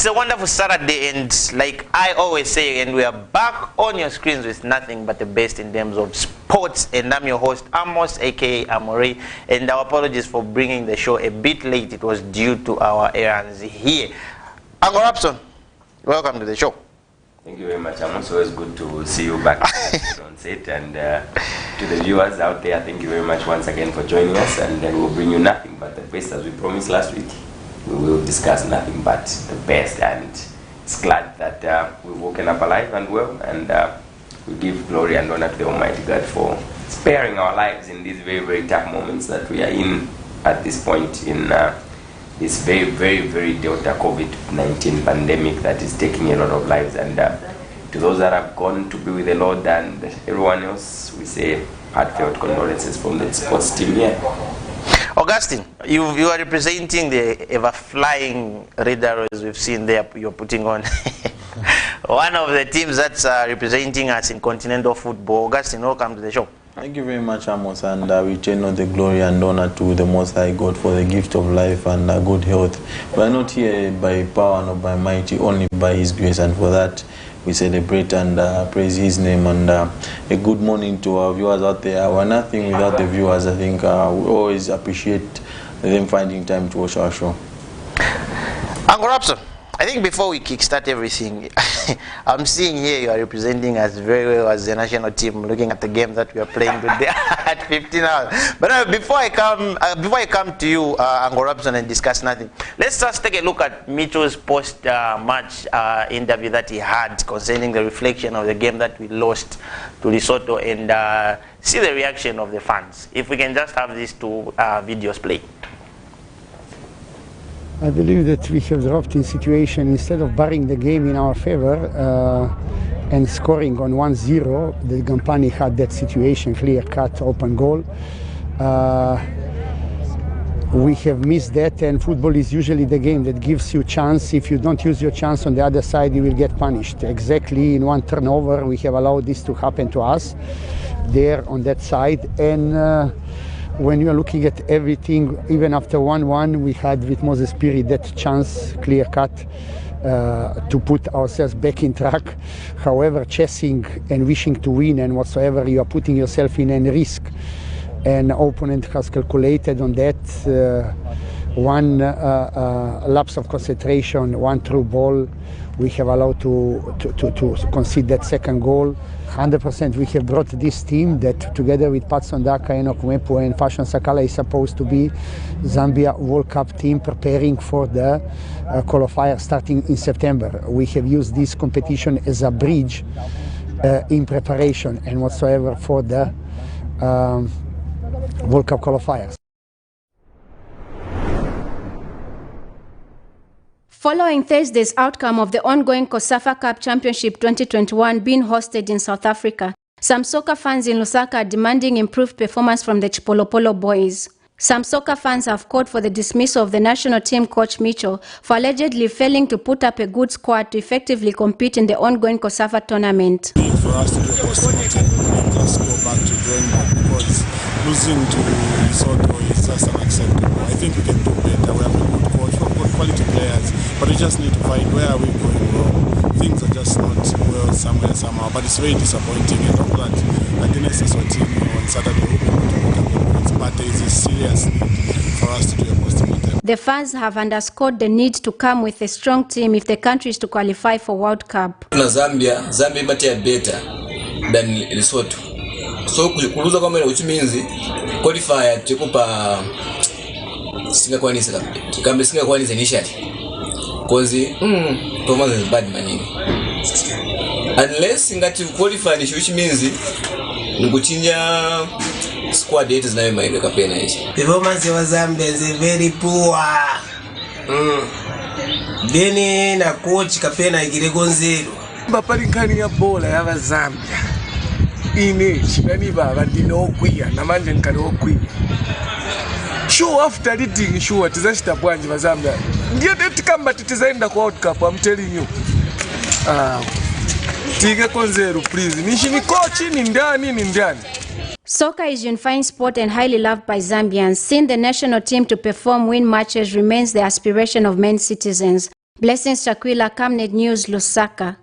It's a wonderful Saturday, and like I always say, and we are back on your screens with nothing but the best in terms of sports. And I'm your host, Amos, aka Amore. And our apologies for bringing the show a bit late. It was due to our errands here. Uncle Robson, welcome to the show. Thank you very much. Amos, always good to see you back on set. And to the viewers out there, thank you very much once again for joining us. And then we'll bring you nothing but the best, as we promised last week. We will discuss nothing but the best, and it's glad that we've woken up alive and well, and we give glory and honor to the Almighty God for sparing our lives in these very, very tough moments that we are in at this point in this very, very, very Delta COVID-19 pandemic that is taking a lot of lives. And to those that have gone to be with the Lord and everyone else, we say heartfelt condolences from the sports team here. Augustine, you are representing the ever-flying Red Arrows we've seen there. You're putting on one of the teams that's representing us in continental football. Augustine, welcome to the show. Thank you very much, Amos, and we return all the glory and honor to the Most High God for the gift of life and good health. We are not here by power nor by mighty, only by His grace, and for that we celebrate and praise His name. And a good morning to our viewers out there. We're nothing without the viewers. I think we always appreciate them finding time to watch our show. Uncle Robson, I think before we kickstart everything, I'm seeing here you are representing us very well as the national team, looking at the game that we are playing today at 15 hours. But before I come to you, Uncle Robson, and discuss nothing, let's just take a look at Mitchell's post-match interview that he had concerning the reflection of the game that we lost to Lesotho, and see the reaction of the fans. If we can just have these two videos play. I believe that we have dropped in situation, instead of barring the game in our favor and scoring on 1-0, the Gampani had that situation, clear cut, open goal. We have missed that, and football is usually the game that gives you chance. If you don't use your chance on the other side, you will get punished. Exactly in one turnover, we have allowed this to happen to us there on that side. And when you are looking at everything, even after 1-1, we had with Moses Piri that chance, clear cut, to put ourselves back in track. However, chasing and wishing to win and whatsoever, you are putting yourself in a risk. An opponent has calculated on that. One lapse of concentration, one through ball, we have allowed to concede that second goal. 100% we have brought this team that, together with Patson Daka, Enoch Mwepo and Fashion Sakala, is supposed to be Zambia World Cup team preparing for the qualifier starting in September. We have used this competition as a bridge in preparation and whatsoever for the World Cup qualifiers. Following Thursday's outcome of the ongoing COSAFA Cup Championship 2021 being hosted in South Africa, some soccer fans in Lusaka are demanding improved performance from the Chipolopolo boys. Some soccer fans have called for the dismissal of the national team coach Mitchell for allegedly failing to put up a good squad to effectively compete in the ongoing COSAFA tournament. For us to do a post-mortem and just go back to drawing board, because losing to Lesotho is just unacceptable. I think we can do better. We have a good coach, we have good quality players, but we just need to find where are we going wrong. Things are just not well somewhere, somehow, but it's very disappointing. And I'm glad against this team on Saturday we will put up, but there is a serious need for us to do a post-mortem. The fans have underscored the need to come with a strong team if the country is to qualify for World Cup. Zambia is better than Lesotho. So kuluza kwa mbele, which means qualifier tukupa Singapore initially. Because Thomas is bad money. Unless you qualify, which means Nguchinya squad date is not my campaign. The performance of Zambia is very poor. Then na coach kapena ikiregonzero. Bapalikani ya bola ya Zambia. Image nani baba ndino kwiya namanje nkali okwiya. Show after reading show tizashita bwanje bazambia. Ndiye tetikamba titizaenda kwa World Cup, I'm telling you. Tige konzero please. Nishini coach ni ndani. Soccer is a unifying sport and highly loved by Zambians. Seeing the national team to perform win matches remains the aspiration of many citizens. Blessings Chakwila, Camnet News, Lusaka.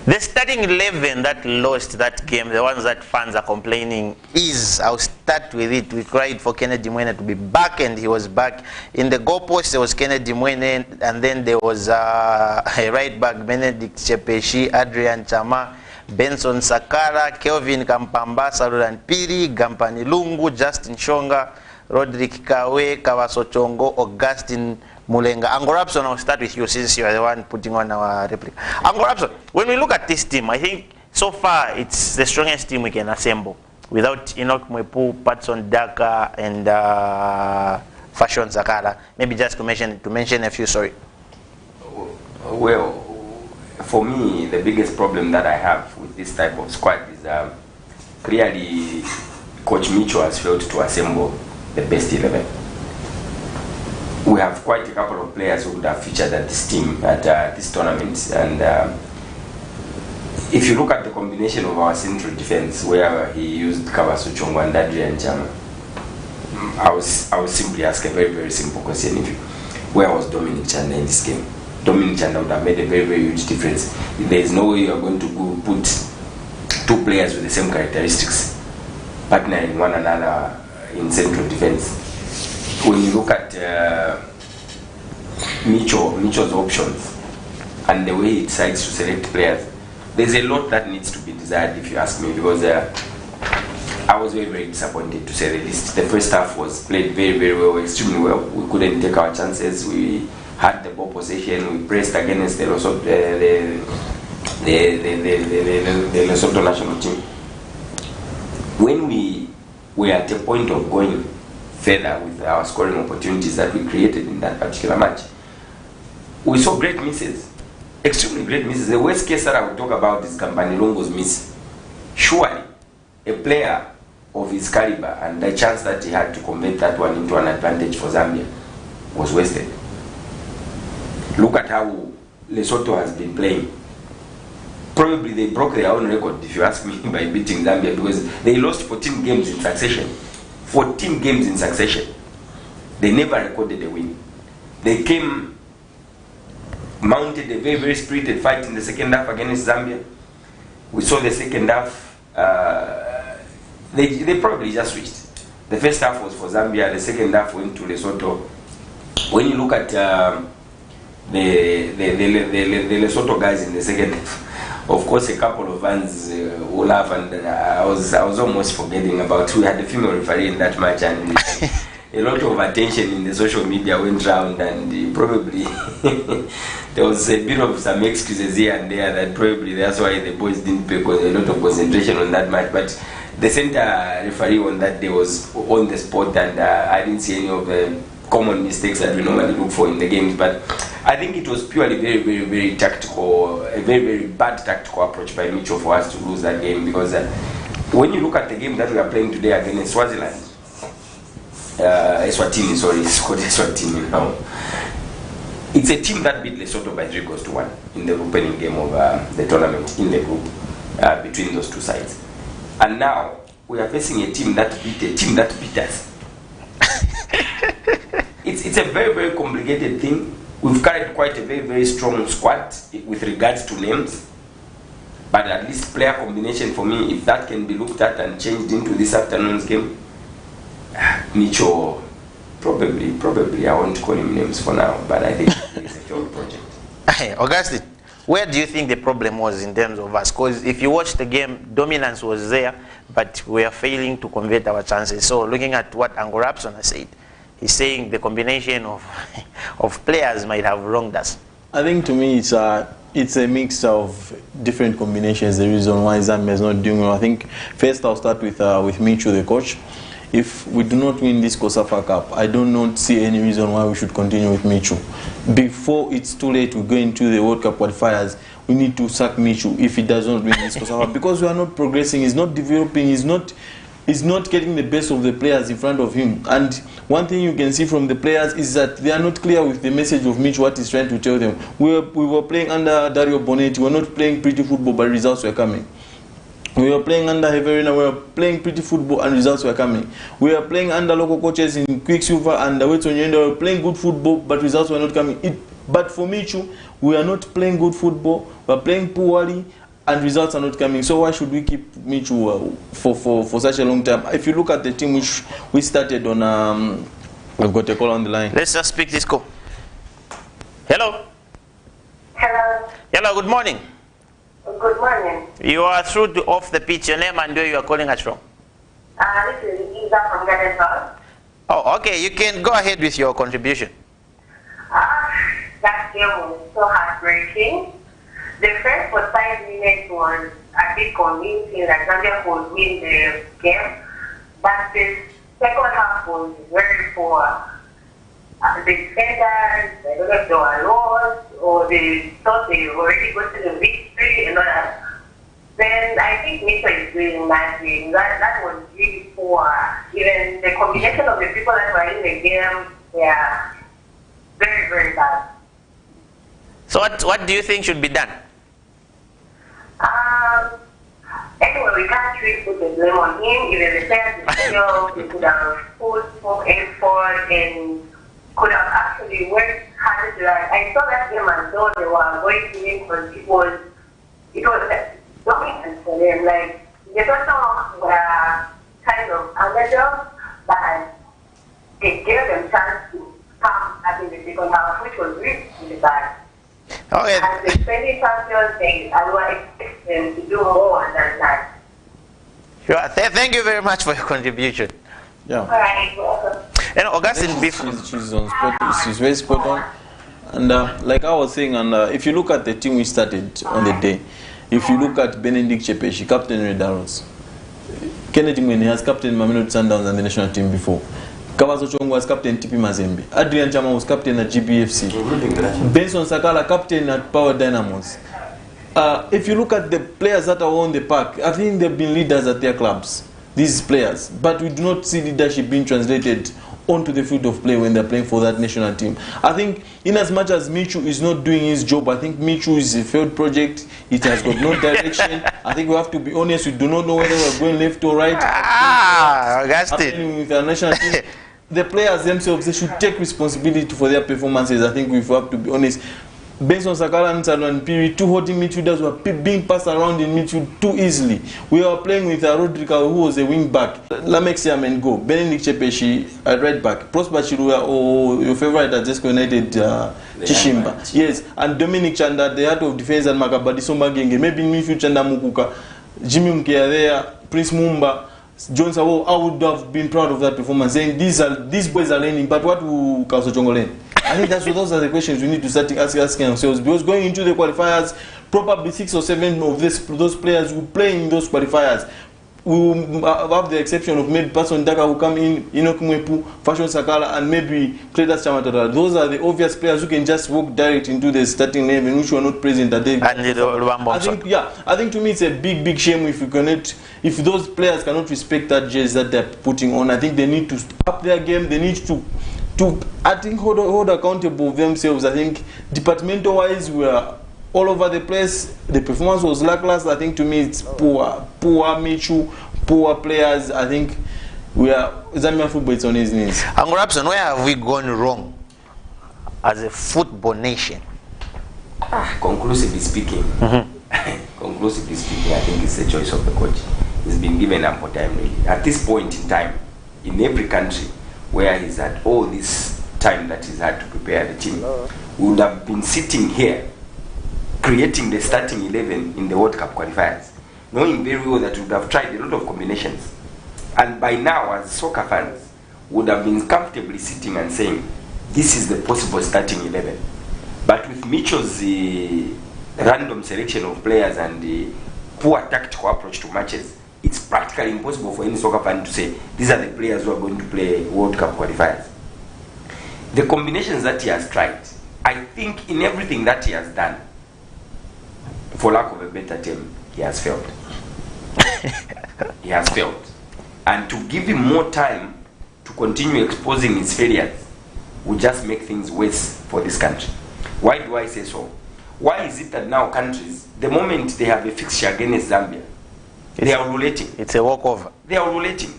The starting 11 that lost that game, the ones that fans are complaining, is, I'll start with it. We cried for Kennedy Mwene to be back, and he was back. In the goalpost, there was Kennedy Mwene, and then there was a right back, Benedict Chepeshi, Adrian Chama, Benson Sakara, Kelvin Kampamba, Sarulan Piri, Gampani Lungu, Justin Shonga, Roderick Kawe, Kawasochongo, Augustine Mulenga. Angorapson, I'll start with you since you are the one putting on our replica. Angorapson, when we look at this team, I think so far it's the strongest team we can assemble without Enoch Mwepu, Patson Daka, and Fashion Sakara. Maybe just to mention a few, sorry. Well, for me, the biggest problem that I have with this type of squad is clearly Coach Micho has failed to assemble the best 11. We have quite a couple of players who would have featured at this team, at this tournament, and if you look at the combination of our central defense, where he used Kawasu Chongo and Adrian Chama, I will simply ask a very, very simple question. Where was Dominic Chanda in this game? Dominic Chanda would have made a very, very huge difference. There is no way you are going to go put two players with the same characteristics partnering one another in central defense. When you look at Micho's options and the way he decides to select players, there's a lot that needs to be desired, if you ask me, because I was very, very disappointed, to say the least. The first half was played very, very well, extremely well. We couldn't take our chances. We had the ball possession. We pressed against the Lesotho national team. When we were at a point of going further with our scoring opportunities that we created in that particular match, we saw great misses, extremely great misses. The worst case that I would talk about is Gampani Lungu's miss. Surely, a player of his caliber and the chance that he had to convert that one into an advantage for Zambia was wasted. Look at how Lesotho has been playing. Probably they broke their own record, if you ask me, by beating Zambia, because they lost 14 games in succession. 14 games in succession. They never recorded a win. They mounted a very, very spirited fight in the second half against Zambia. We saw the second half, they probably just switched. The first half was for Zambia, the second half went to Lesotho. When you look at the Lesotho guys in the second half, of course, a couple of fans will laugh, and I was almost forgetting about. We had a female referee in that match, and a lot of attention in the social media went round, and probably there was a bit of some excuses here and there that probably that's why the boys didn't pay a lot of concentration on that match. But the center referee on that day was on the spot, and I didn't see any of the common mistakes that we normally look for in the games. But I think it was purely very, very, very tactical, a very, very bad tactical approach by Micho for us to lose that game, because when you look at the game that we are playing today against Swaziland, Eswatini, sorry, it's called Eswatini now. It's a team that beat Lesotho by 3-1 in the opening game of the tournament in the group between those two sides. And now we are facing a team that beat us. It's a very, very complicated thing. We've carried quite a very, very strong squad with regards to names, but at least player combination, for me, if that can be looked at and changed into this afternoon's game, Micho, probably, I won't call him names for now, but I think it's a failed project. Augustine, where do you think the problem was in terms of us? Because if you watch the game, dominance was there, but we are failing to convert our chances. So looking at what Angorapson has said, he's saying the combination of players might have wronged us. I think to me it's a mix of different combinations. The reason why Zambia is not doing well. I think first I'll start with Micho, the coach. If we do not win this COSAFA Cup, I do not see any reason why we should continue with Micho. Before it's too late to go into the World Cup qualifiers, we need to sack Micho if he does not win this COSAFA, because we are not progressing, he's not developing, he's not getting the best of the players in front of him. And one thing you can see from the players is that they are not clear with the message of Micho, what he's trying to tell them. We were playing under Dario Bonetti, we were not playing pretty football, but results were coming. We were playing under Heverina, we were playing pretty football and results were coming. We were playing under local coaches in Quicksilver and Wetsonyenda, we were playing good football, but results were not coming. But for Michu, we are not playing good football, we are playing poorly, and results are not coming. So why should we keep Michu for such a long time? If you look at the team which we started on, we've got a call on the line. Let's just speak this call. Hello. Hello. Hello, good morning. Good morning. You are through to Off the Pitch. Your name and where you are calling us from? This is Isa from Garden House. Oh, okay. You can go ahead with your contribution. That game was so heartbreaking. The first 45 minutes was a bit convincing that Zambia could win the game, but the second half was very poor. The defenders, I don't know if they were lost or they thought they already got to the victory and all that. Then I think Mito is doing magic. That was really poor. Even the combination of the people that were in the game, yeah, very, very bad. So what do you think should be done? Anyway, we can't really put the blame on him. Even the players themselves, they could have put more effort and could have actually worked harder to that. I saw that game and thought they were going to win because it was dominant for them. Like, the Tottenham were kind of underdogs, but they gave them chance to come back in the second half, which was really, really bad. Okay. And the defending champions, I was expecting them to do more than that. Sure. Thank you very much for your contribution. Yeah. All right, welcome. And Augustine, she's on spot. She's very spot on. And like I was saying, and if you look at the team we started on the day, if you look at Benedict Chepeshi, captain Red Arrows, Kennedy Mwene has captain Mamelodi Sundowns and the national team before. Kawaso Chongo was captain TP Mazembe. Adrian Chama was captain at GBFC. Benson Sakala captain at Power Dynamos. If you look at the players that are on the park, I think they've been leaders at their clubs, these players. But we do not see leadership being translated onto the field of play when they're playing for that national team. I think in as much as Michu is not doing his job, I think Michu is a failed project. It has got no direction. I think we have to be honest, we do not know whether we're going left or right. Augustine. With our national team, the players themselves, they should take responsibility for their performances. I think we have to be honest. Benson Sakala and Salwan Piri, two holding midfielders were being passed around in midfield too easily. We were playing with Rodrigo, who was a wing back. Lamek Siam go. Benedict Chepeshi at right back. Prosper Chirua, or your favorite at Jesco United, Chishimba. Yes, and Dominic Chanda, the head of defense, and Makabadi Somba Genge. Maybe in midfield Chanda Mukuka, Jimmy Mkea there, Prince Mumba, John Sawo. I would have been proud of that performance, saying these boys are learning, but what will Kauso Chongo learn? I think those are the questions we need to start asking ourselves, because going into the qualifiers, probably 6 or 7 of those players who play in those qualifiers. We will have the exception of maybe Person Daka who come in, Enoch Mwepu, Fashion Sakala, and maybe Cletus Chamatara. Those are the obvious players who can just walk direct into the starting 11, which were not present that day. I think to me it's a big shame if those players cannot respect that jersey that they're putting on. I think they need to up their game. They need to I think hold accountable of themselves. I think departmental wise we are all over the place. The performance was lackluster. I think to me it's poor Michu, poor players. I think Zambian football is on his knees. Angorapson, where have we gone wrong as a football nation? Conclusively speaking, I think it's the choice of the coach. He's been given ample time really. At this point in time, in every country where he's had all this time that he's had to prepare the team, we would have been sitting here creating the starting 11 in the World Cup qualifiers, knowing very well that we would have tried a lot of combinations, and by now as soccer fans would have been comfortably sitting and saying this is the possible starting 11. But with Mitchell's random selection of players and the poor tactical approach to matches, it's practically impossible for any soccer fan to say these are the players who are going to play World Cup qualifiers. The combinations that he has tried, I think in everything that he has done, for lack of a better term, he has failed. He has failed. And to give him more time to continue exposing his failures will just make things worse for this country. Why do I say so? Why is it that now countries, the moment they have a fixture against Zambia, They are roulating. It's a walkover. They are roulating.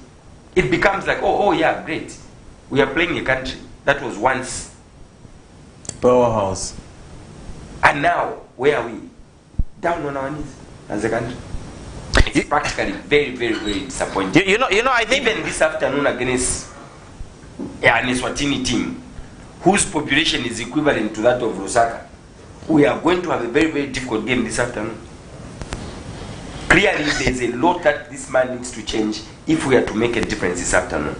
It becomes like, oh yeah, great. We are playing a country that was once powerhouse. And now, where are we? Down on our knees as a country. It's practically very, very, very disappointing. You know, I think even this afternoon against an Eswatini team, whose population is equivalent to that of Lusaka, we are going to have a very, very difficult game this afternoon. Clearly, there's a lot that this man needs to change if we are to make a difference this afternoon.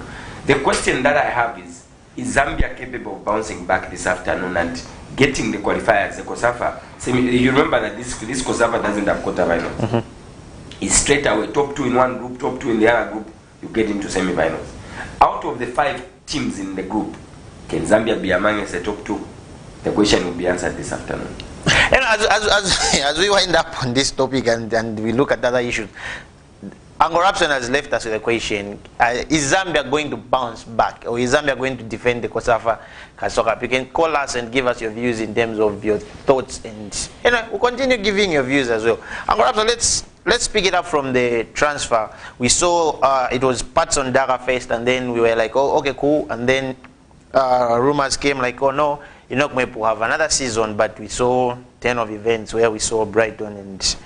The question that I have is Zambia capable of bouncing back this afternoon and getting the qualifiers, the COSAFA? You remember that this COSAFA doesn't have quarterfinals. It's straight away, top 2 in one group, top 2 in the other group, you get into semi-finals. Out of the 5 teams in the group, can Zambia be among us the top 2? The question will be answered this afternoon. And as we wind up on this topic and we look at other issues, Angorapson has left us with a question. Is Zambia going to bounce back, or is Zambia going to defend the COSAFA Cup? You can call us and give us your views in terms of your thoughts, and we'll continue giving your views as well. Angorapson, let's pick it up from the transfer. We saw it was Patson Daga first, and then we were like, oh, okay, cool. And then rumors came like, oh no, you're not going to have another season. But we saw 10 of events where we saw Brighton and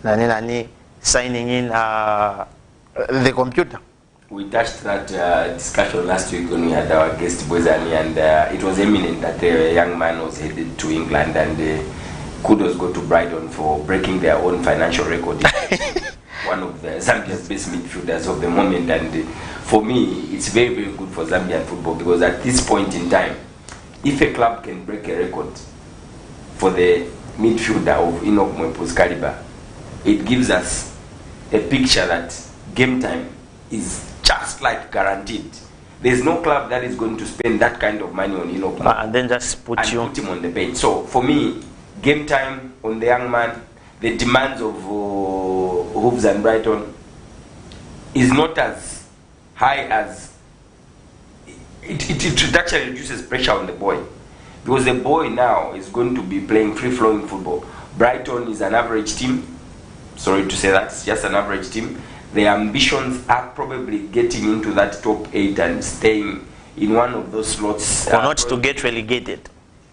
Nani signing in the computer. We touched that discussion last week when we had our guest Bozani, and it was eminent that a young man was headed to England, and kudos go to Brighton for breaking their own financial record. One of the Zambia's best midfielders of the moment, and for me, it's very, very good for Zambian football, because at this point in time, if a club can break a record for the midfielder of Enoch Mwepu's caliber, it gives us a picture that game time is just like guaranteed. There's no club that is going to spend that kind of money on Enoch and then just put him on the bench. So for me, game time on the young man, the demands of Hooves and Brighton is not as high as it actually reduces pressure on the boy, because the boy now is going to be playing free-flowing football. Brighton is an average team. Sorry to say that, it's just an average team. Their ambitions are probably getting into that top 8 and staying in one of those slots. Or not to get relegated.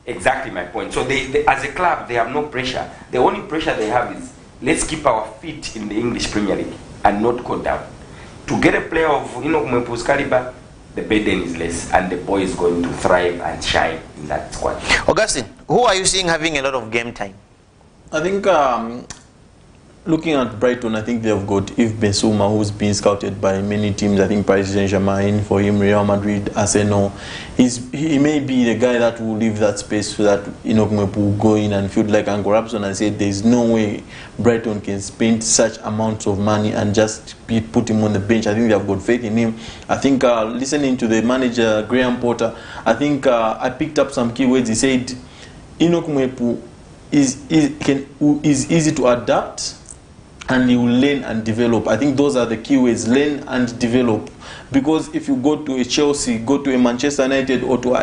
Exactly my point. So they, as a club, they have no pressure. The only pressure they have is, let's keep our feet in the English Premier League and not go down. To get a player of Enoch Mwepu's caliber, the burden is less, and the boy is going to thrive and shine in that squad. Augustine, who are you seeing having a lot of game time? I think looking at Brighton, I think they've got Yves Bissouma, who's been scouted by many teams. I think Paris Saint-Germain, for him, Real Madrid, Arsenal. He may be the guy that will leave that space so that Enoch Mwepu will go in and feel like Uncle Rapson and said there's no way Brighton can spend such amounts of money and just put him on the bench. I think they've got faith in him. I think listening to the manager, Graham Potter, I think I picked up some keywords. He said Enoch Mwepu is easy to adapt, and he will learn and develop. I think those are the key words, learn and develop. Because if you go to a Chelsea, go to a Manchester United, or to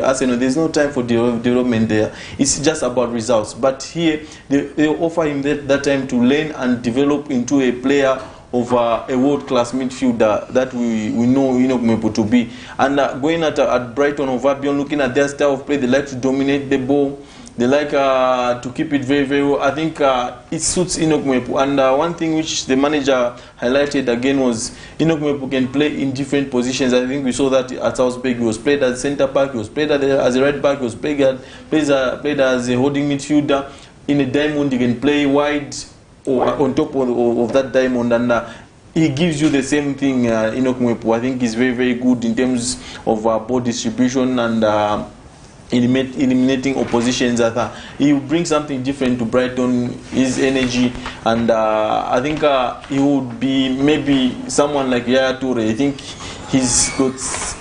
Arsenal, there's no time for development there. It's just about results. But here, they offer him that time to learn and develop into a player of a world-class midfielder that we know Enoch Mwepu to be. And going at Brighton or Albion, looking at their style of play, they like to dominate the ball. They like to keep it very, very well. I think it suits Enoch Mwepu. And one thing which the manager highlighted again was Enoch Mwepu can play in different positions. I think we saw that at Salzburg. He was played as a centre back, he was played as a right back, he was played as a holding midfielder. In a diamond, he can play wide or on top of that diamond. And he gives you the same thing, Enoch Mwepu. I think he's very, very good in terms of ball distribution and eliminating oppositions. He will bring something different to Brighton, his energy, and I think he would be maybe someone like Yaya Toure. I think he's got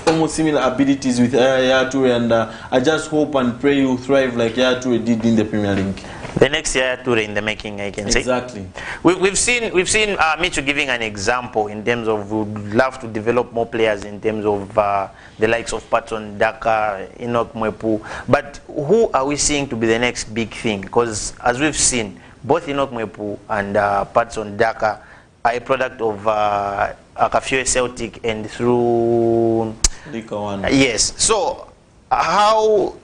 almost similar abilities with Yaya Toure, and I just hope and pray he will thrive like Yaya Toure did in the Premier League. The next Yaya Toure in the making, I can say. Exactly. We've seen Mitchell giving an example in terms of we would love to develop more players in terms of the likes of Patson Daka, Enoch Mwepu. But who are we seeing to be the next big thing? Because as we've seen, both Enoch Mwepu and Patson Daka a product of Akafio Celtic and through yes. So how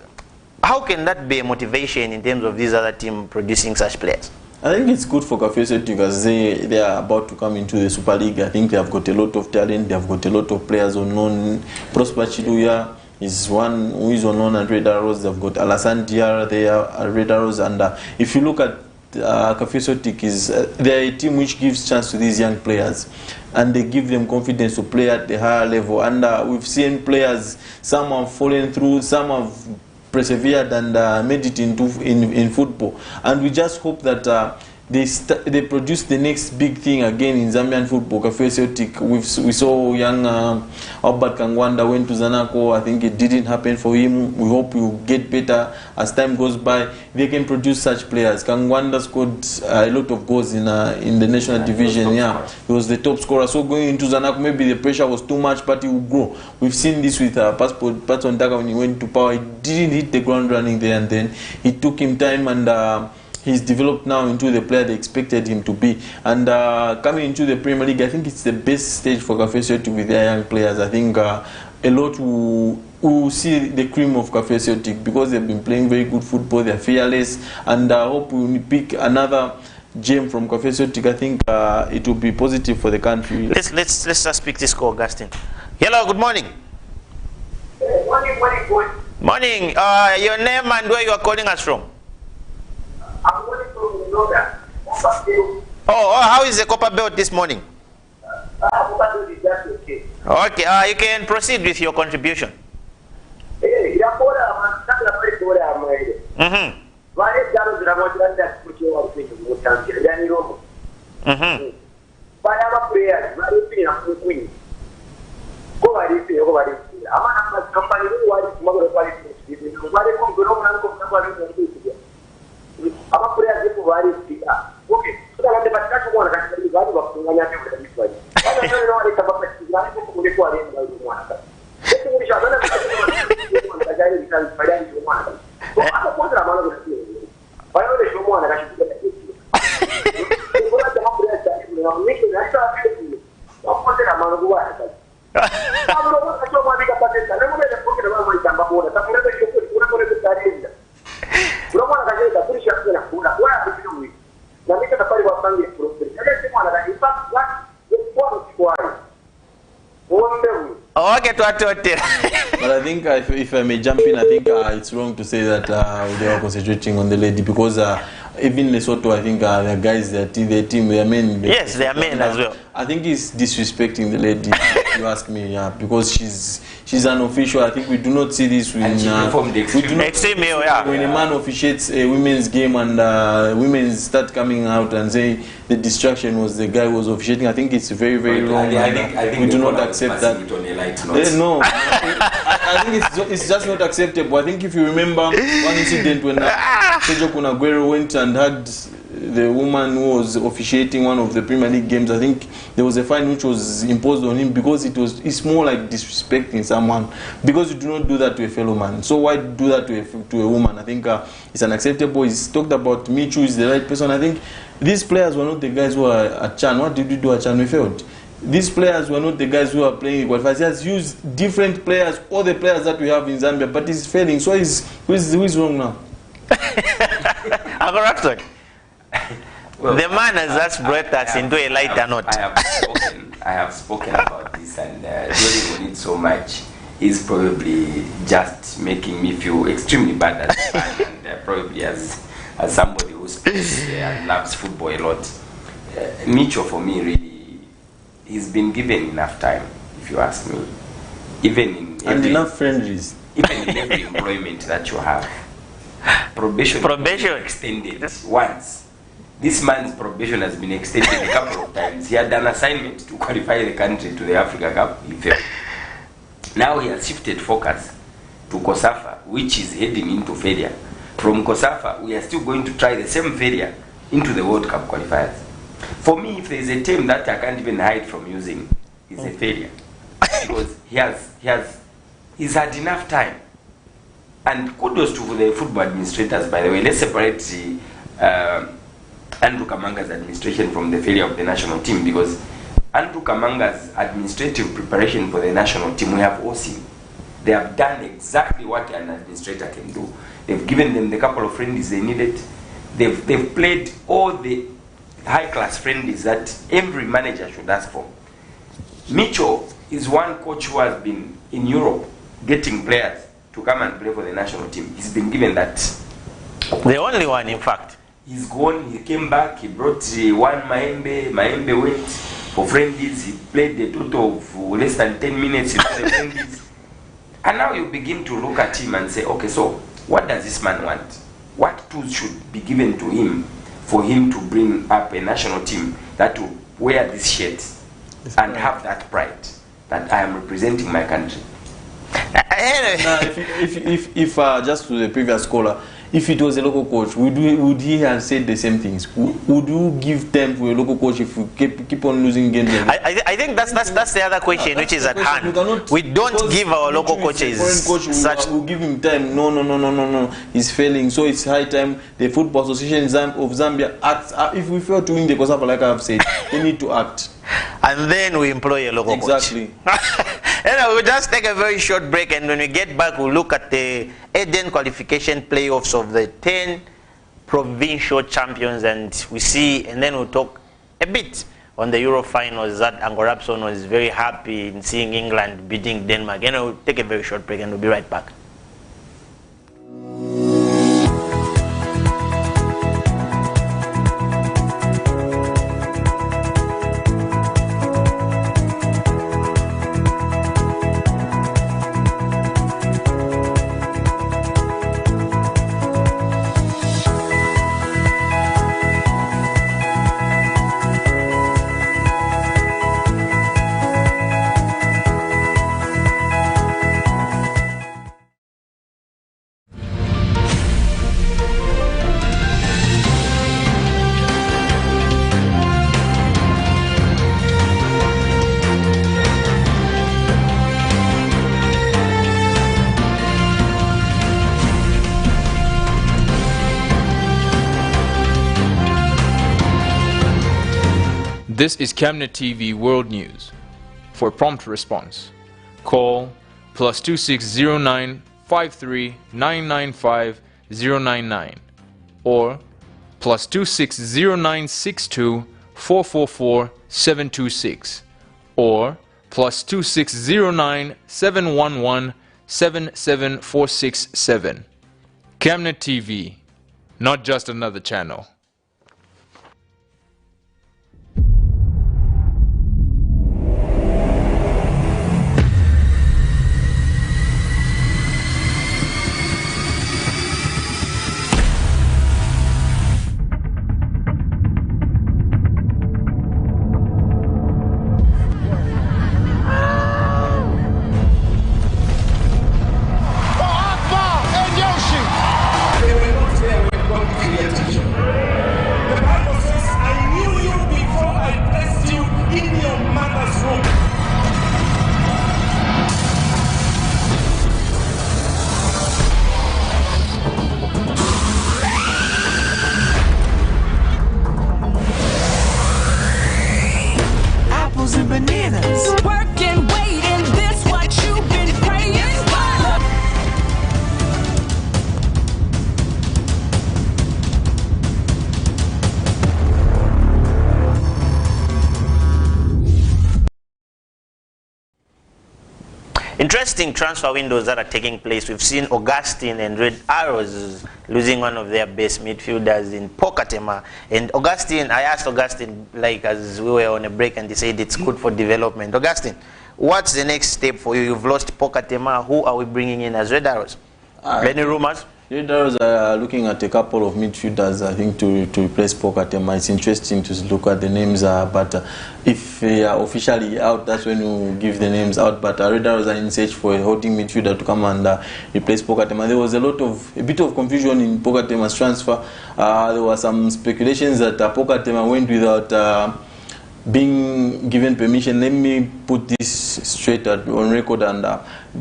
can that be a motivation in terms of these other teams producing such players? I think it's good for Kafio Celtic because they are about to come into the Super League. I think they have got a lot of talent. They have got a lot of players unknown. Prosper Chiduya is one who is unknown at Red Arrows. They've got Alassane Diarra there at Red Arrows. And if you look at Kafio Celtic, they're a team which gives chance to these young players. And they give them confidence to play at the higher level. And we've seen players, some have fallen through, some have persevered and made it in football, and we just hope that they produce the next big thing again in Zambian football. Kafio Celtic, we saw young Albert Kangwanda went to Zanaco. I think it didn't happen for him. We hope he will get better as time goes by. They can produce such players. Kangwanda scored a lot of goals in the national division. Yeah, he was the top scorer. So going into Zanaco, maybe the pressure was too much, but he will grow. We've seen this with Patson Daga when he went to Power. He didn't hit the ground running there, and then it took him time, and he's developed now into the player they expected him to be. And coming into the Premier League, I think it's the best stage for Kafio Celtic with their young players. I think a lot will see the cream of Kafio Celtic because they've been playing very good football. They're fearless, and I hope we pick another gem from Kafio Celtic. I think it will be positive for the country. Let's just speak this call, Augustine. Hello, good morning. Morning. Morning. Your name and where you are calling us from? I'm going to Noda. Oh, how is the Copper Belt this morning? Copper Belt is just okay. Okay, you can proceed with your contribution. But I think if I may jump in, I think it's wrong to say that they are concentrating on the lady, because even Lesotho, I think the guys, their team, they are men. Yes, they are men as well. I think he's disrespecting the lady, if you ask me, because she's an official. I think we do not see this when when a man officiates a women's game and women start coming out and say the distraction was the guy who was officiating. I think it's very, very wrong. I think we do not accept that. No, I think it's just not acceptable. I think if you remember one incident when Sergio Kunaguero went and had the woman who was officiating one of the Premier League games, I think there was a fine which was imposed on him because it's more like disrespecting someone, because you do not do that to a fellow man. So why do that to a woman? I think it's unacceptable. He's talked about Michu is the right person. I think these players were not the guys who are at Chan. What did we do at Chan? We failed. These players were not the guys who are playing qualifiers. He has used different players, all the players that we have in Zambia, but he's failing. So who is wrong now? Well, the man has just brought us into a lighter note. I have spoken about this, and dealing with it so much is probably just making me feel extremely bad as a fan, and probably as somebody who plays and loves football a lot. Micho, for me, really, he's been given enough time, if you ask me. Even in enough friendlies. Even in every employment that you have. Probation extended once. This man's probation has been extended a couple of times. He had an assignment to qualify the country to the Africa Cup. He failed. Now he has shifted focus to COSAFA, which is heading into failure. From COSAFA, we are still going to try the same failure into the World Cup qualifiers. For me, if there is a term that I can't even hide from using, it's a failure. Because he's had enough time. And kudos to the football administrators, by the way. Let's separate Andrew Kamanga's administration from the failure of the national team, because Andrew Kamanga's administrative preparation for the national team, we have all seen. They have done exactly what an administrator can do. They've given them the couple of friendlies they needed. They've played all the high-class friendlies that every manager should ask for. Mitchell is one coach who has been in Europe getting players to come and play for the national team. He's been given that. The only one, in fact. He's gone, he came back, he brought one Maembe went for friendlies, he played a total of less than 10 minutes in the friendlies. And now you begin to look at him and say, okay, so what does this man want? What tools should be given to him for him to bring up a national team that will wear this shirt and have that pride that I am representing my country? Now, if just to the previous caller, if it was a local coach, would he have said the same things? Would you give time for a local coach if you keep on losing games? I think that's the other question which is at hand. We don't give our local coaches such. We'll give him time. No. He's failing. So it's high time the Football Association of Zambia acts. If we fail to win the COSAFA, like I've said, they need to act. And then we employ a local coach. Exactly. Anyway, we'll just take a very short break, and when we get back, we'll look at the Eden qualification playoffs of the 10 provincial champions, and we see, and then we'll talk a bit on the Euro finals that Angorapson was very happy in seeing England beating Denmark. And we'll take a very short break, and we'll be right back. This is Camnet TV World News. For prompt response, call +2609 53 995 099 or +2609 62 444 726 or +2609 711 77467. Camnet TV, not just another channel. Interesting transfer windows that are taking place. We've seen Augustine and Red Arrows losing one of their best midfielders in Pokatema. And Augustine, I asked Augustine, like as we were on a break, and he said it's good for development. Augustine, what's the next step for you? You've lost Pokatema. Who are we bringing in as Red Arrows? Any rumors? Red Arrows are looking at a couple of midfielders, I think, to replace Pokatema. It's interesting to look at the names, but if they are officially out, that's when you give the names out. But Red Arrows are in search for a holding midfielder to come and replace Pokatema. There was a bit of confusion in Pokatema's transfer. There were some speculations that Pokatema went without being given permission. Let me put this straight on record. And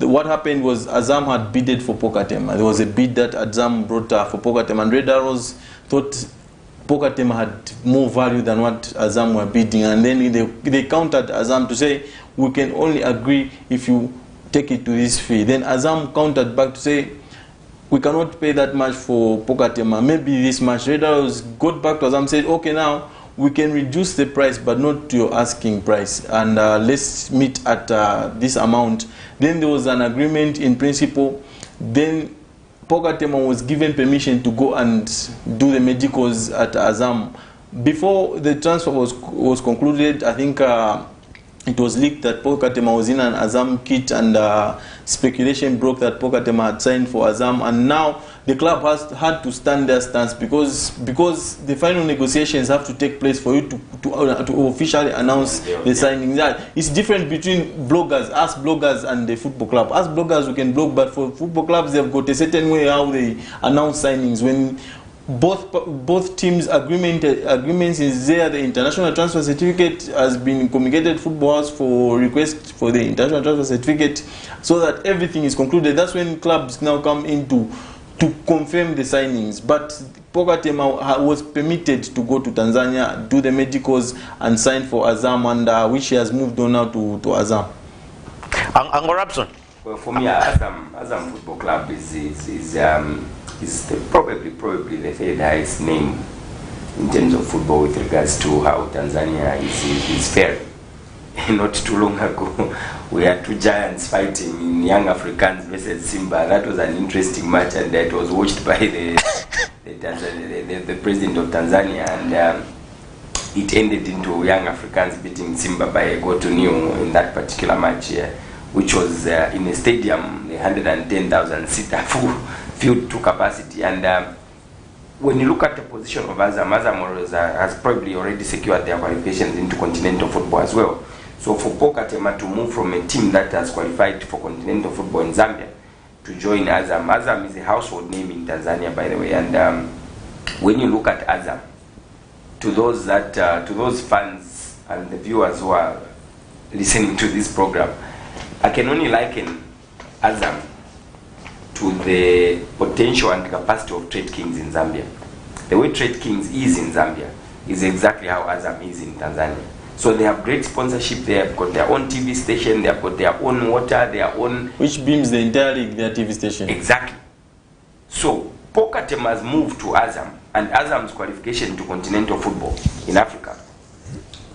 what happened was Azam had bidded for Pokatema. There was a bid that Azam brought for Pokatema, and Red Arrows thought Pokatema had more value than what Azam were bidding, and then they countered Azam to say, we can only agree if you take it to this fee. Then Azam countered back to say, we cannot pay that much for Pokatema, maybe this much. Red Arrows got back to Azam, said, okay, now we can reduce the price, but not to your asking price, and let's meet at this amount. Then there was an agreement in principle. Then Pokatema was given permission to go and do the medicals at Azam. Before the transfer was concluded, I think it was leaked that Pokatema was in an Azam kit, and speculation broke that Pokatema had signed for Azam, and now the club has had to stand their stance because the final negotiations have to take place for you to officially announce the signing. That it's different between bloggers, us bloggers, and the football club. Us bloggers, we can blog, but for football clubs, they've got a certain way how they announce signings. When both teams' agreements is there, the international transfer certificate has been communicated football house for request for the international transfer certificate, so that everything is concluded. That's when clubs now come in to confirm the signings. But Pokatema was permitted to go to Tanzania, do the medicals, and sign for Azam, and which he has moved on now to Azam. Uncle Robson. Well, for me, Azam Football Club is probably the third highest name in terms of football with regards to how Tanzania is faring. Not too long ago, we had two giants fighting in Young Africans versus Simba. That was an interesting match, and that was watched by the president of Tanzania, and it ended into Young Africans beating Simba by a goal to nil in that particular match, which was in a stadium, 110,000 seater filled to capacity. And when you look at the position of Azam has probably already secured their qualifications into continental football as well. So for Pokatema to move from a team that has qualified for continental football in Zambia to join Azam is a household name in Tanzania, by the way. And when you look at Azam, to those fans and the viewers who are listening to this program, I can only liken Azam to the potential and capacity of Trade Kings in Zambia. The way Trade Kings is in Zambia is exactly how Azam is in Tanzania. So they have great sponsorship. They have got their own TV station. They have got their own water, their own... Which beams the entire league, their TV station. Exactly. So Pokatema's move to Azam and Azam's qualification to continental football in Africa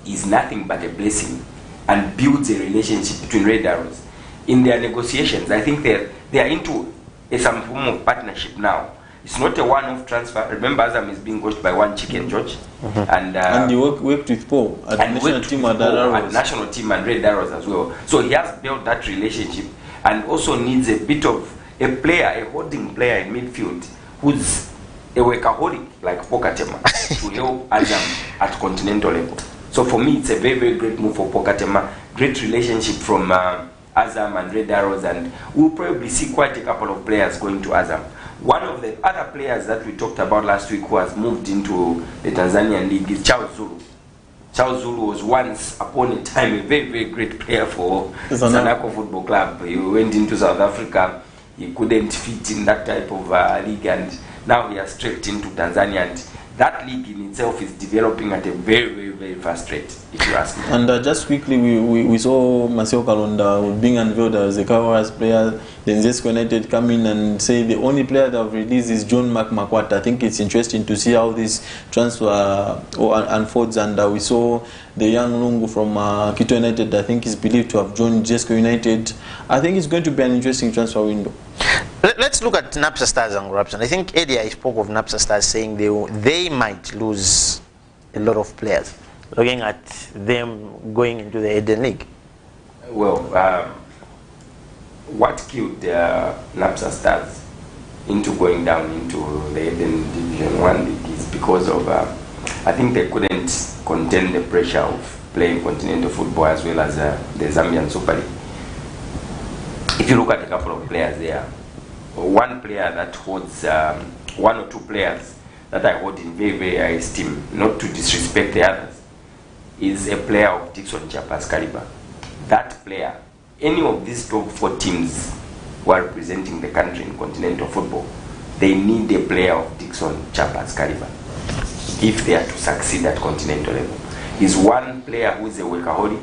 is nothing but a blessing, and builds a relationship between Red Arrows. In their negotiations, I think they are into some form of partnership now. It's not a one-off transfer. Remember, Azam is being coached by one chicken, George. And he worked with Paul at the national team at Arrows. National team and Red Arrows as well. So he has built that relationship, and also needs a bit of a player, a holding player in midfield who's a workaholic like Pokatema to help Azam at continental level. So for me, it's a very, very great move for Pokatema. Great relationship from Azam and Red Arrows, and we'll probably see quite a couple of players going to Azam. One of the other players that we talked about last week who has moved into the Tanzanian league is Charles Zulu. Charles Zulu was once upon a time a very, very great player for Sanako Football Club. He went into South Africa. He couldn't fit in that type of league, and now he has trekked into Tanzania. And that league in itself is developing at a very, very, very fast rate, if you ask me. And just quickly, we saw Maseo Kalonda being unveiled as a Kawara's player. Then Zesco United come in and say the only player that have released is John Makwata. I think it's interesting to see how this transfer unfolds. And we saw the young Lungu from Quito United, I think is believed to have joined Zesco United. I think it's going to be an interesting transfer window. Let's look at Napsa Stars and Corruption. I think earlier I spoke of Napsa Stars saying they might lose a lot of players, looking at them going into the Eden League. Well, what killed Napsa Stars into going down into the Eden Division 1 league is because of, I think they couldn't contain the pressure of playing continental football as well as the Zambian Super League. If you look at a couple of players there, one player that holds, one or two players that I hold in very, very high esteem, not to disrespect the others, is a player of Dixon Chapa's caliber. That player, any of these top 4 teams who are representing the country in continental football, they need a player of Dixon Chapa's caliber. if they are to succeed at continental level. He's one player who is a workaholic,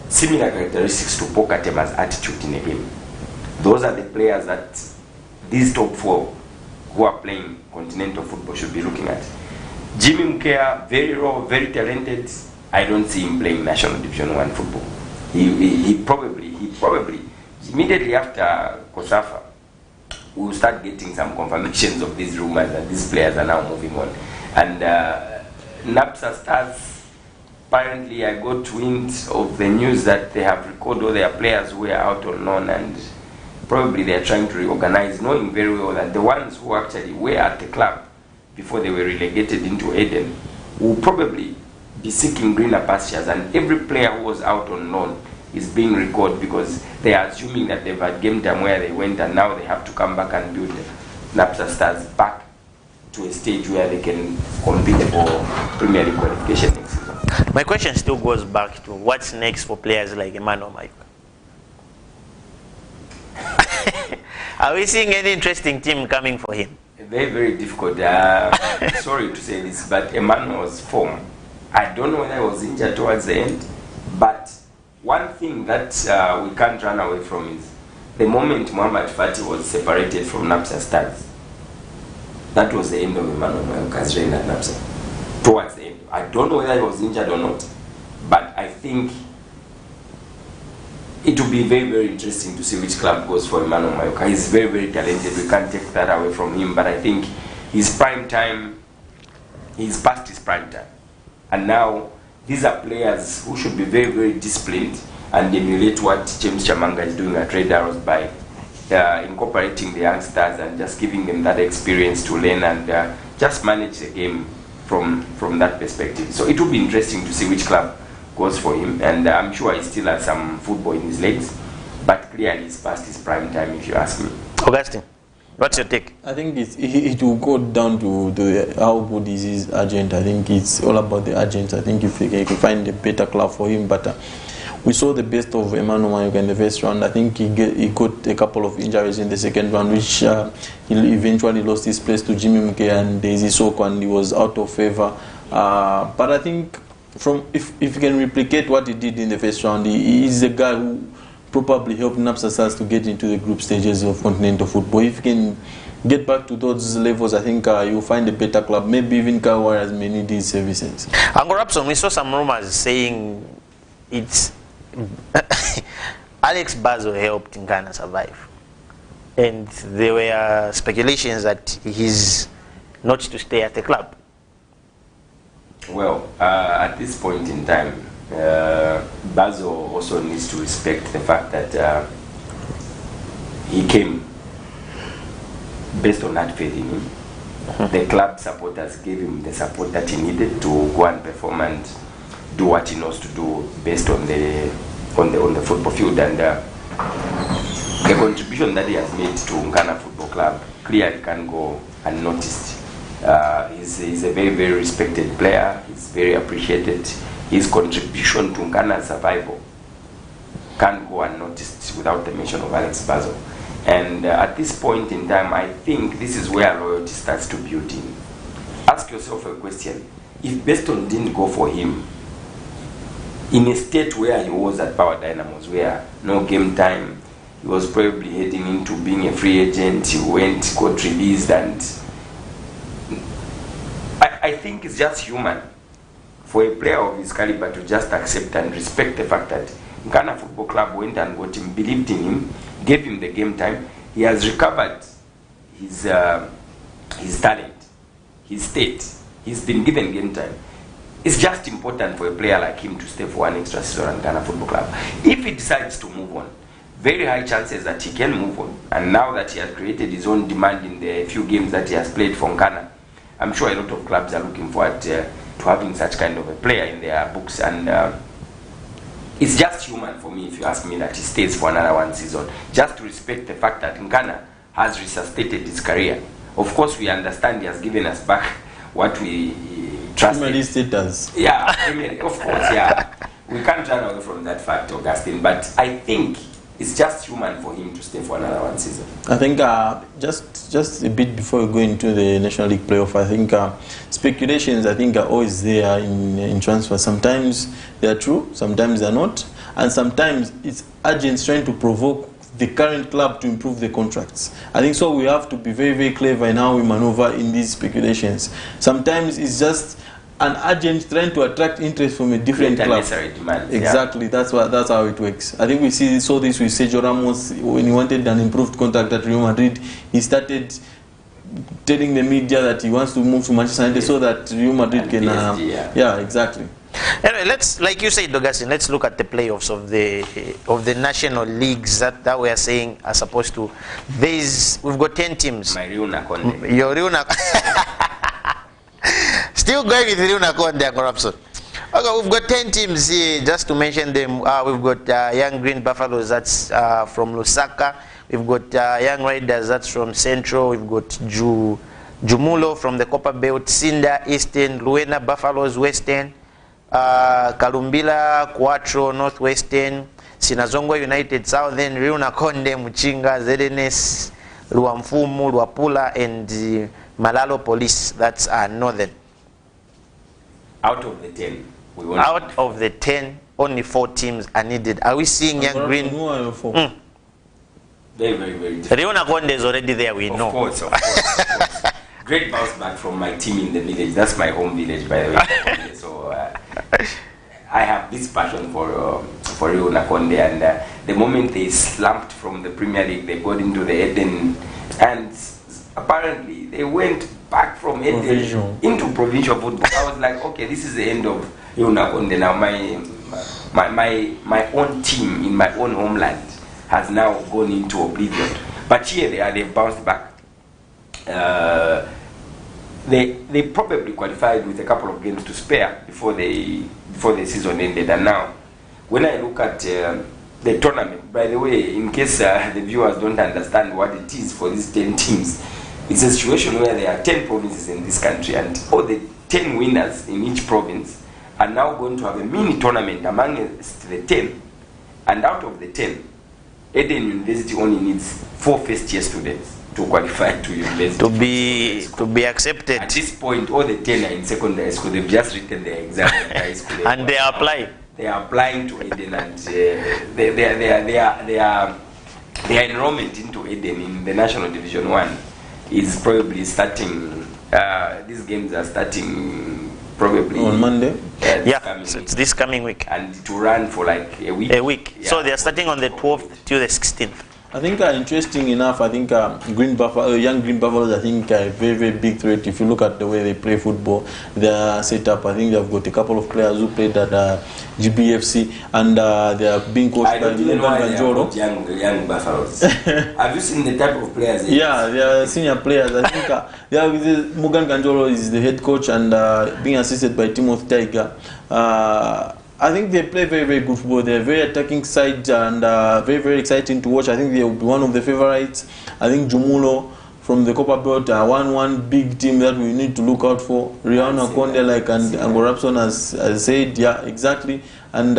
similar characteristics to Pokatema's attitude in a game. Those are the players that these top 4 who are playing continental football should be looking at. Jimmy Mkea, very raw, very talented. I don't see him playing National Division 1 football. He probably, immediately after COSAFA, we'll start getting some confirmations of these rumors that these players are now moving on. And NAPSA Stars, apparently I got wind of the news that they have recorded all their players who are out on loan, and probably they are trying to reorganize, knowing very well that the ones who actually were at the club before they were relegated into Eden will probably be seeking greener pastures, and every player who was out on loan is being recorded because they are assuming that they've had game time where they went and now they have to come back and build the NAPSA Stars back to a stage where they can compete for Premier League qualification next season. My question still goes back to what's next for players like Emmanuel Mayuka. Are we seeing any interesting team coming for him? Very, very difficult. Sorry to say this, but Emmanuel's form, I don't know whether he was injured towards the end, but one thing that we can't run away from is the moment Muhammad Fati was separated from NAPSA Stars. That was the end of Emmanuel Mayuka's reign at NAPSA. Towards the end. I don't know whether he was injured or not, but I think it will be very, very interesting to see which club goes for Emmanuel Mayuka. He's very, very talented. We can't take that away from him, but I think his prime time, he's past his prime time. And now, these are players who should be very, very disciplined and emulate what James Chamanga is doing at Red Arrows by incorporating the youngsters and just giving them that experience to learn and just manage the game from that perspective. So it will be interesting to see which club goes for him, and I'm sure he still has some football in his legs, but clearly he's past his prime time if you ask me. Augustine, what's your take? I think it will go down to how good is his agent. I think it's all about the agent. I think if he can find a better club for him, but we saw the best of Emmanuel Mayuka in the first round. I think he got a couple of injuries in the second round, which he eventually lost his place to Jimmy Mkea and Daisy Soko, and he was out of favor. But I think if he can replicate what he did in the first round, he is a guy who probably helped NAPSA Stars to get into the group stages of continental football. If he can get back to those levels, I think you'll find a better club. Maybe even Kyle Warriors may need his services. Uncle Rapson, we saw some rumors saying it's Alex Bazo helped Nkana survive, and there were speculations that he's not to stay at the club. Well, at this point in time, Bazo also needs to respect the fact that he came based on that faith in him. The club supporters gave him the support that he needed to go and perform and do what he knows to do based on the football field, and the contribution that he has made to Nkana Football Club clearly can go unnoticed. He's a very, very respected player. He's very appreciated. His contribution to Nkana's survival can't go unnoticed without the mention of Alex Bazo. And at this point in time, I think this is where loyalty starts to build in. Ask yourself a question. If Beston didn't go for him, in a state where he was at Power Dynamos, where no game time, he was probably heading into being a free agent, he went, got released, and I think it's just human for a player of his caliber to just accept and respect the fact that Nkana Football Club went and got him, believed in him, gave him the game time. He has recovered his talent, his state. He's been given game time. It's just important for a player like him to stay for one extra season at Nkana Football Club. If he decides to move on, very high chances that he can move on. And now that he has created his own demand in the few games that he has played for Nkana, I'm sure a lot of clubs are looking forward to having such kind of a player in their books. And it's just human for me, if you ask me, that he stays for another one season, just to respect the fact that Nkana has resuscitated his career. Of course, we understand he has given us back what we trusted. Status. Yeah, of course, yeah. We can't run away from that fact, Augustine. But I think it's just human for him to stay for another one season. I think just a bit before we go into the National League playoff, I think speculations I think are always there in transfer. Sometimes they are true, sometimes they are not, and sometimes it's agents trying to provoke the current club to improve the contracts. I think so we have to be very, very clever in how we maneuver in these speculations. Sometimes it's just an agent trying to attract interest from a different club. Demand, exactly, yeah. That's how it works. I think we saw this with Sergio Ramos when he wanted an improved contract at Real Madrid. He started telling the media that he wants to move to Manchester United so that Real Madrid and can. PSG, yeah, exactly. Anyway, let's, like you said, Dogasin, let's look at the playoffs of the national leagues that we are saying are supposed to. We've got 10 teams. My Rio Nakonde. Your Rio Still going with Rio Nakonde and corruption. Okay, we've got 10 teams here, just to mention them. We've got Young Green Buffaloes, that's from Lusaka. We've got Young Riders, that's from Central. We've got Jumulo from the Copper Belt, Sinda, Eastern, Luena Buffaloes, Western, Kalumbila, Quattro, Northwestern, Sinazongwa United, Southern, Rio Nakonde, Muchinga, ZNS, Luamfumu, Luapula, and Malalo Police, that's Northern. Out of the 10, out of the 10, only 4 teams are needed. Are we seeing Young Green? Very, very, very different. Rio Nakonde is already there, we know. Of course, of course. Great bounce back from my team in the village. That's my home village, by the way. So I have this passion for Rio Nakonde, and the moment they slumped from the Premier League, they got into the Eden, and apparently they went back from Eden into provincial football. I was like, okay, this is the end of Rio Nakonde. Now my own team in my own homeland has now gone into oblivion. But here they've bounced back. They probably qualified with a couple of games to spare before the season ended. And now, when I look at the tournament, by the way, in case the viewers don't understand what it is for these 10 teams, it's a situation where there are 10 provinces in this country, and all the 10 winners in each province are now going to have a mini tournament amongst the 10. And out of the 10, Eden University only needs 4 first-year students to qualify to university. To be accepted. At this point, all the 10 are in secondary school. They've just written their exam in high school. And they are applying. They are applying to Eden, and their enrollment into Eden in the National Division 1 is probably starting. These games are starting probably on Monday. So it's this coming week, and to run for like a week. Yeah. So they are starting on the 12th to the 16th. I think interesting enough, I think Young Green Buffaloes, I think a very, very big threat. If you look at the way they play football, their setup, I think they've got a couple of players who played at GBFC, and they are being coached by Mugan Ganjoro. Young Buffaloes. Have you seen the type of players? Yeah, they are senior players. I think Mugan Ganjoro is the head coach, and being assisted by Timothy Tiger. I think they play very, very good football. They're a very attacking side, and very, very exciting to watch. I think they will be one of the favorites. I think Jumulo from the Copper Belt are one big team that we need to look out for. Rio Nakonde, like and Rapson has said, yeah, exactly. And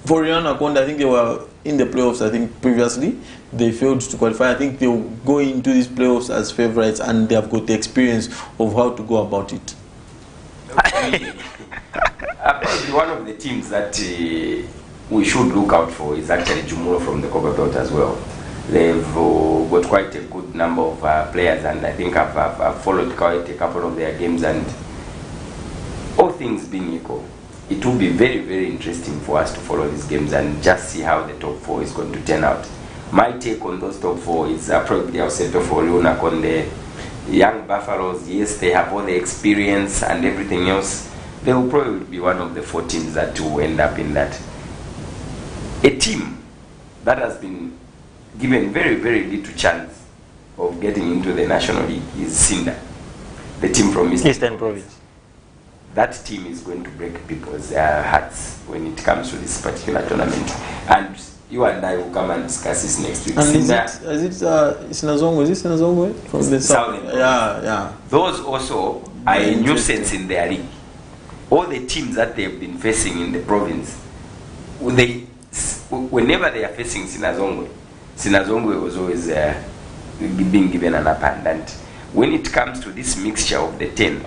for Rio Nakonde, I think they were in the playoffs. I think previously they failed to qualify. I think they will go into these playoffs as favorites, and they have got the experience of how to go about it. Probably one of the teams that we should look out for is actually Jumulo from the Copper Belt as well. They've got quite a good number of players, and I think I've followed quite a couple of their games, and all things being equal, it will be very, very interesting for us to follow these games and just see how the top 4 is going to turn out. My take on those top 4 is probably I'll settle for Rio Nakonde. Young Buffaloes, yes, they have all the experience and everything else. They will probably be one of the 4 teams that will end up in that. A team that has been given very, very little chance of getting into the National League is Sinda, the team from Eastern Province. That team is going to break people's hearts when it comes to this particular tournament. And you and I will come and discuss this next week. And is it Sinazongwe? Is it Sinazongwe from the south? Yeah. Those also are a nuisance in their league. All the teams that they've been facing in the province, whenever they are facing Sinazongwe was always being given an upper hand. And when it comes to this mixture of the 10,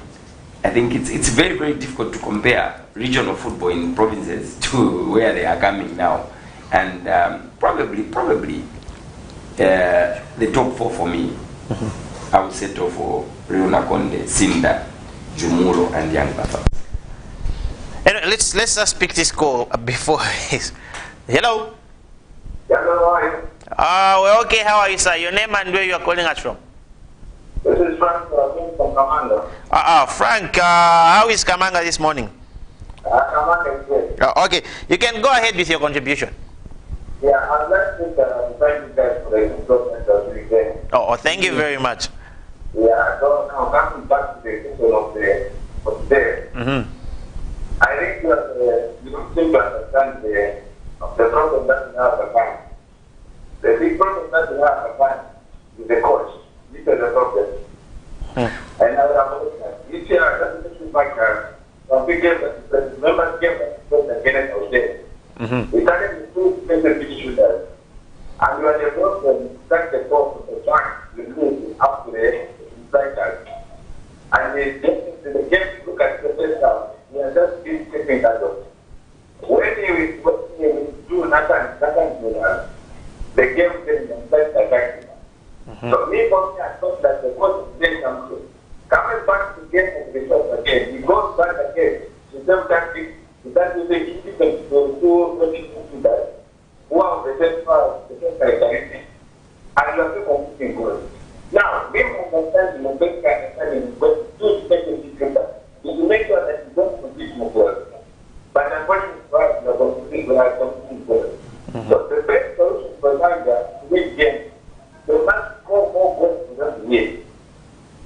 I think it's very, very difficult to compare regional football in provinces to where they are coming now. And probably the top 4 for me, I would settle for Rio Nakonde, Sinda, Jumuro, and Young Buffalo. Let's just pick this call before his. Hello. Hello, how are you? We're okay. How are you, sir? Your name and where you are calling us from? This is Frank from Kamanga. Frank, how is Kamanga this morning? Kamanga is good. Okay, you can go ahead with your contribution. Yeah, I'd like to thank you guys for the improvement of the game. Thank you very much. Yeah, so now coming back to the question of today. I think that you don't seem to understand the problem that we have at time. The big problem that we have at time is the coach. This is the problem. And I would have this year, I just back some big game that remember the game that was against our day. We started with 2 defensive midfielders. And we were the ones that track the ball from the back, the move up to the strikers. And the game, look at the first half. We are just taking that up. When we do nothing to us, the game is less effective. So me, I thought that the coach is playing some good. Coming back to game of the results again, he goes back again to some tactics, to that using different to that, who are the same characteristics, and you are still competing good. Now, we understand the best understanding, but do take a secret. You make sure that you don't compete more well. But unfortunately, you are competing well. So the best solution for Zambia to win games, they must go more goals to them to win.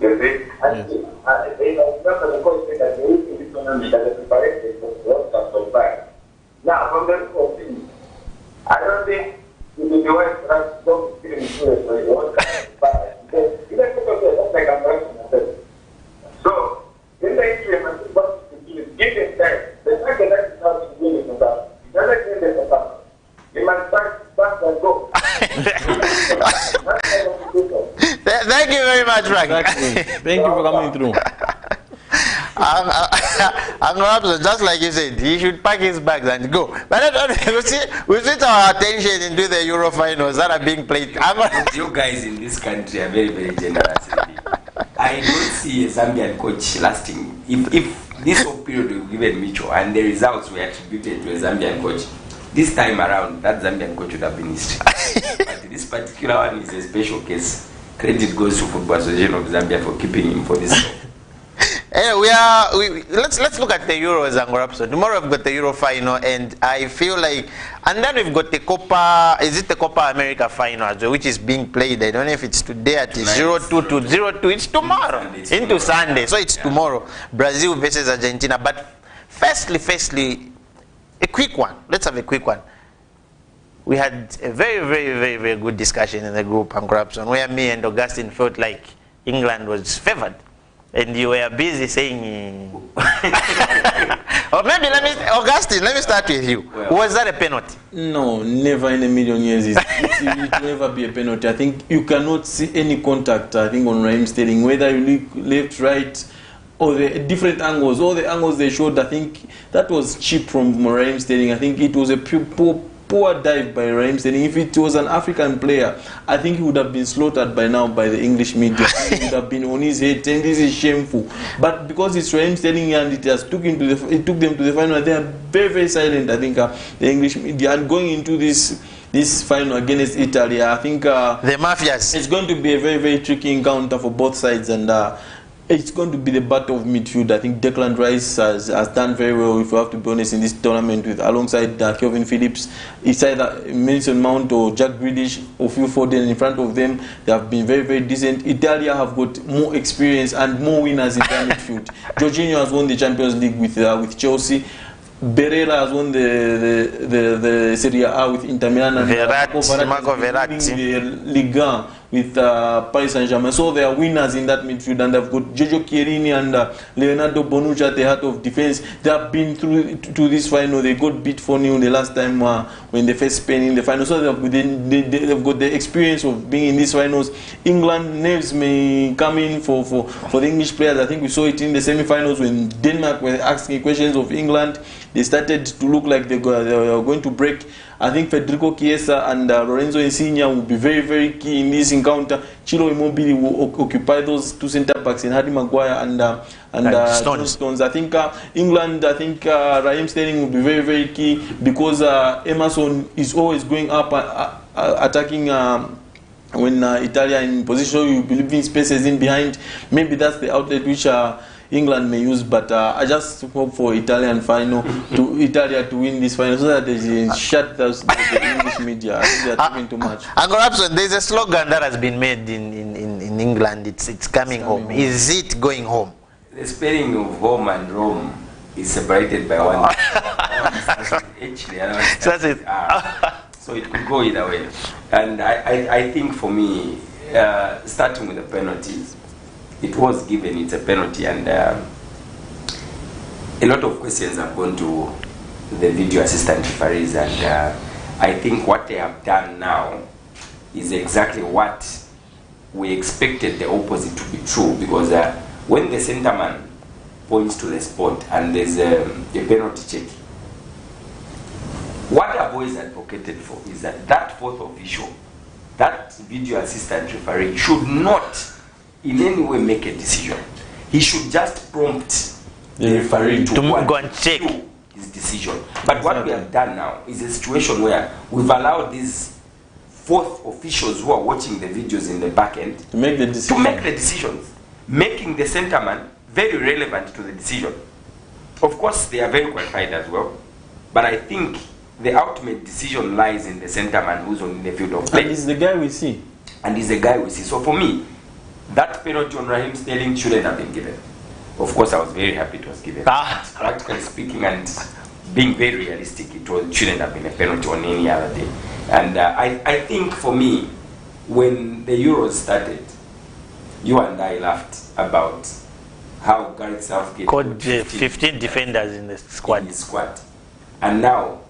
You see? And they remember the coach said that they will be tournament as a preparation for the World Cup qualifier. Now, from the whole thing, I don't think it will be wise for us to go to the World Cup qualifier. Because even if that's like I'm rushing myself. So, in the interim, I think what you do is give them time. The fact that that's how to win it, it doesn't mean there's a problem. You must start and go. Thank you very much, Frank. Thank you for coming through. Just like you said, he should pack his bags and go. But we switch our attention into the Euro finals that are being played. You guys in this country are very, very generous. I don't see a Zambian coach lasting. If this whole period we given Micho and the results were attributed to a Zambian coach, this time around, that Zambian coach would have been history. But this particular one is a special case. Credit goes to Football Association of Zambia for keeping him for this. Let's look at the Euros, Angorap. So tomorrow we've got the Euro final, and I feel like, and then we've got the Copa. Is it the Copa America final as well, which is being played? I don't know if it's today at 0-2 to 0-2. It's tomorrow into Sunday, so it's tomorrow. Brazil versus Argentina. But firstly, a quick one. Let's have a quick one. We had a very good discussion in the group, Angorap, where me and Augustine felt like England was favored. And you were busy saying, or maybe Augustine, let me start with you. Was that a penalty? No, never in a million years. It will never be a penalty. I think you cannot see any contact, I think, on Raheem Sterling, whether you look left, right, or the different angles. All the angles they showed, I think that was cheap from Raheem Sterling. I think it was a poor dive by Raheem Sterling. If it was an African player, I think he would have been slaughtered by now by the English media. He would have been on his head, and this is shameful. But because it's Raheem Sterling and it took them to the final, they are very silent, I think, the English media. And going into this final against Italy, I think the Mafias, it's going to be a very tricky encounter for both sides, and it's going to be the battle of midfield. I think Declan Rice has done very well, if you have to be honest, in this tournament, alongside Kelvin Phillips. It's either Mason Mount or Jack Grealish or Phil Foden in front of them. They have been very decent. Italia have got more experience and more winners in their midfield. Jorginho has won the Champions League with Chelsea. Barella has won the Serie A with Inter Milan, and Marco Verratti the Ligue 1 with Paris Saint-Germain. So they are winners in that midfield, and they've got Giorgio Chiellini and Leonardo Bonucci at the heart of defense. They have been through to this final. They got beat 4-0 the last time when they faced Spain in the final. So they've got the experience of being in these finals. England names may come in for the English players. I think we saw it in the semi-finals when Denmark were asking questions of England. They started to look like they were going to break. I think Federico Chiesa and Lorenzo Insigne will be very, very key in this encounter. Chilo Immobile will occupy those two centre backs in Harry Maguire and Stones. I think England, Raheem Sterling will be very, very key because Emerson is always going up, attacking. When Italia in position, you be leaving spaces in behind. Maybe that's the outlet which England may use, but I just hope for Italia to win this final so that they shut the English media. I think they are talking too much. Uncle Robson, there's a slogan that has been made in England. It's coming home. Is it going home? The spelling of home and Rome is separated by one. Actually, that's it. So it could go either way. And I think for me, starting with the penalties, it was given, it's a penalty, and a lot of questions have gone to the video assistant referees, and I think what they have done now is exactly what we expected the opposite to be true, because when the centre man points to the spot and there's a penalty check, what our boys advocated for is that fourth official, that video assistant referee, should not in any way make a decision. He should just prompt the referee to go and check his decision. But what we have done now is a situation where we've allowed these fourth officials who are watching the videos in the back end to make the decisions, making the centre man very relevant to the decision. Of course, they are very qualified as well, but I think the ultimate decision lies in the centre man who's on the field of play. And he's the guy we see. So for me, that penalty on Raheem Sterling shouldn't have been given. Of course, I was very happy it was given. Practically speaking and being very realistic, shouldn't have been a penalty on any other day. And I think for me, when the Euros started, you and I laughed about how Gareth Southgate got 15 defenders in the squad. And now,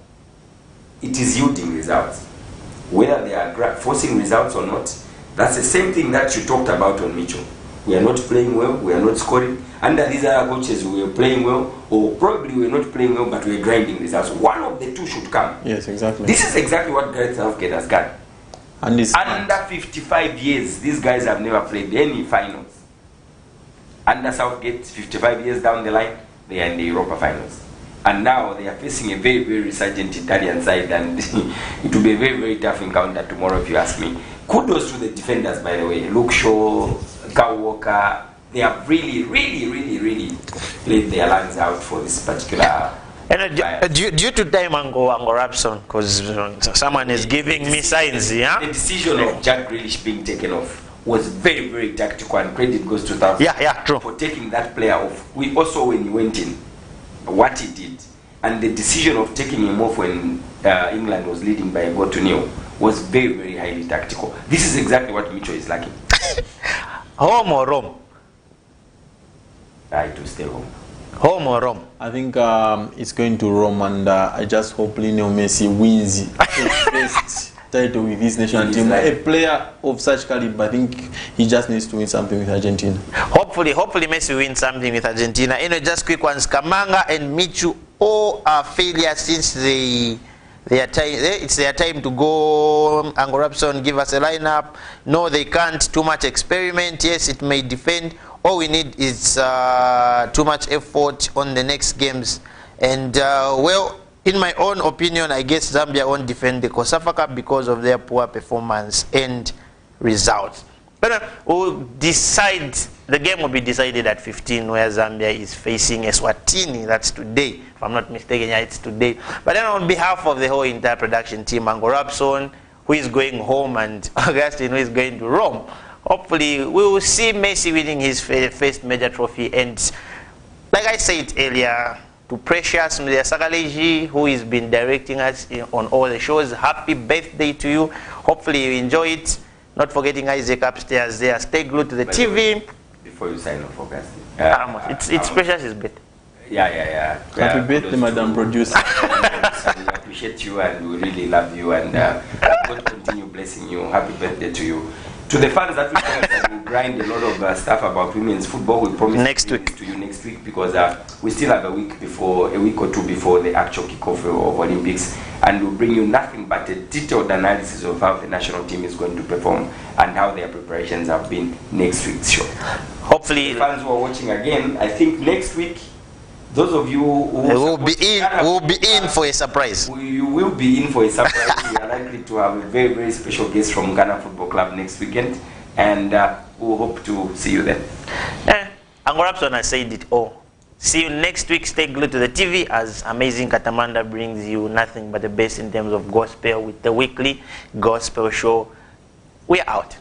it is yielding results. Whether they are forcing results or not, that's the same thing that you talked about on Mitchell. We are not playing well, we are not scoring. Under these other coaches, we are playing well, or probably we are not playing well, but we are grinding results. One of the two should come. Yes, exactly. This is exactly what Gareth Southgate has done. And under 55 years, these guys have never played any finals. Under Southgate, 55 years down the line, they are in the Europa finals. And now they are facing a very, very resurgent Italian side, and it will be a very, very tough encounter tomorrow if you ask me. Kudos to the defenders, by the way. Luke Shaw, Kyle Walker, they have really, really, really, really played their lungs out for this particular... Due to time, Uncle Robson, because someone is giving me signs, yeah? The decision of Jack Grealish being taken off was very, very tactical, and credit goes to Southgate true, for taking that player off. We also, when he went in, what he did, and the decision of taking him off when England was leading by a goal to nil was very, very highly tactical. This is exactly what Mitchell is lacking. Home or Rome? I to stay home. Home or Rome? I think it's going to Rome, and I just hope Lionel Messi wins his first title with his national team. A player of such caliber, I think he just needs to win something with Argentina. Hopefully Messi wins something with Argentina. Just quick ones. Kamanga and Michu all are failures since it's their time to go. Uncle Robson, give us a lineup. No, they can't. Too much experiment. Yes, it may defend. All we need is too much effort on the next games. And well, in my own opinion, I guess Zambia won't defend the COSAFA Cup because of their poor performance and results. But we'll decide, the game will be decided at 15, where Zambia is facing Eswatini. That's today. If I'm not mistaken, yeah, it's today. But then on behalf of the whole entire production team, Uncle Robson, who is going home, and Augustine, who is going to Rome, hopefully we will see Messi winning his first major trophy. And like I said earlier, to Precious Sakaleji, who has been directing us on all the shows, happy birthday to you. Hopefully you enjoy it. Not forgetting Isaac upstairs there. Stay glued to the TV. Before you sign off, August. It's Precious' birthday. Yeah. Happy birthday, Madam Producer. We appreciate you and we really love you, and God continue blessing you. Happy birthday to you. To the fans that we promise that we'll grind a lot of stuff about women's football, we promise next week to you next week, because we still have a week or two before the actual kickoff of Olympics, and we'll bring you nothing but a detailed analysis of how the national team is going to perform and how their preparations have been next week's show. Hopefully, the fans who are watching again, I think next week, those of you who will be in for a surprise. You will be in for a surprise. We are likely to have a very, very special guest from Ghana Football Club next weekend, and we'll hope to see you then. Angorapson has said it all. See you next week. Stay glued to the TV as Amazing Katamanda brings you nothing but the best in terms of gospel with the weekly gospel show. We're out.